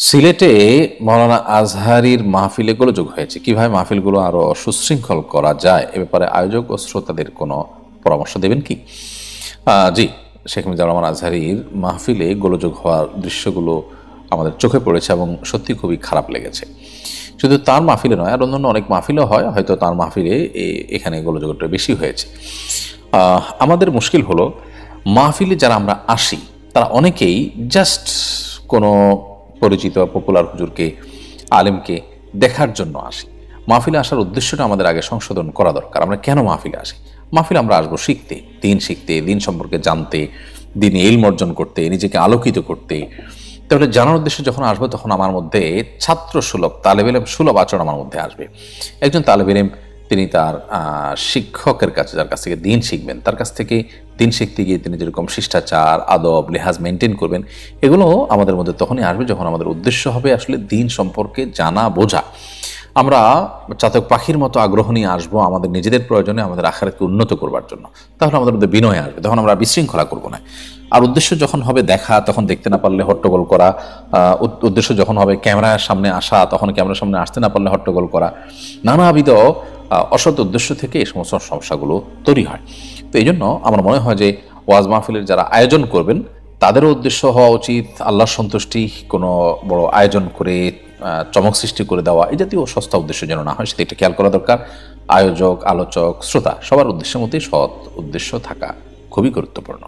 সিলেটে মৌলানা আজহারীর মাহফিলে গোলযোগ হয়েছে। কিভাবে মাহফিলগুলো আরো সুশৃঙ্খল করা যায় এ ব্যাপারে আয়োজক ও শ্রোতাদের কোনো পরামর্শ দেবেন কি? জি, শেখ মুজিবুর রহমান আজহারীর মাহফিলে গোলযোগ হওয়ার দৃশ্যগুলো আমাদের চোখে পড়েছে এবং সত্যি খুবই খারাপ লেগেছে। শুধু তার মাহফিলে নয়, আর অন্যান্য অনেক মাহফিলও হয়, হয়তো তার মাহফিলে এখানে গোলযোগটা বেশি হয়েছে। আমাদের মুশকিল হলো, মাহফিলে যারা আমরা আসি তারা অনেকেই জাস্ট কোনো পরিচিত পপুলার হুজুরকে, আলেমকে দেখার জন্য আসি। মাহফিলে আসার উদ্দেশ্যটা আমাদের আগে সংশোধন করা দরকার। আমরা কেন মাহফিলে আসি? মাহফিলে আমরা আসবো শিখতে, দিন সম্পর্কে জানতে, দিনে ইলম অর্জন করতে, নিজেকে আলোকিত করতে। তাহলে জানার উদ্দেশ্যে যখন আসবো তখন আমার মধ্যে ছাত্র সুলভ, তালেব ইলম সুলভ আচরণ আমার মধ্যে আসবে। একজন তালেব ইলম তিনি তার শিক্ষকের কাছে, যার কাছ থেকে দিন শিখবেন, তার কাছ থেকে দিন শিখতে গিয়ে তিনি যেরকম শিষ্টাচার, আদব, লেহাজ মেনটেন করবেন, এগুলো আমাদের মধ্যে তখনই আসবে যখন আমাদের উদ্দেশ্য হবে আসলে দিন সম্পর্কে জানা বোঝা। আমরা চাতক পাখির মতো আগ্রহ নিয়ে আসবো আমাদের নিজেদের প্রয়োজনে, আমাদের আখিরাতকে উন্নত করবার জন্য। তাহলে আমাদের মধ্যে বিনয় আসবে, তখন আমরা বিশৃঙ্খলা করবো না। আর উদ্দেশ্য যখন হবে দেখা, তখন দেখতে না পারলে হট্টগোল করা। উদ্দেশ্য যখন হবে ক্যামেরার সামনে আসা, তখন ক্যামেরার সামনে আসতে না পারলে হট্টগোল করা। নানাবিধ অসৎ উদ্দেশ্য থেকে এই সমস্ত সমস্যাগুলো তৈরি হয়। তো এই জন্য আমার মনে হয় যে ওয়াজ মাহফিলের যারা আয়োজন করবেন তাদেরও উদ্দেশ্য হওয়া উচিত আল্লাহর সন্তুষ্টি। কোনো বড় আয়োজন করে চমক সৃষ্টি করে দেওয়া, এই জাতীয় সস্তা উদ্দেশ্য যেন না হয়, সেটা একটু খেয়াল করা দরকার। আয়োজক, আলোচক, শ্রোতা সবার উদ্দেশ্যের মধ্যেই সৎ উদ্দেশ্য থাকা খুবই গুরুত্বপূর্ণ।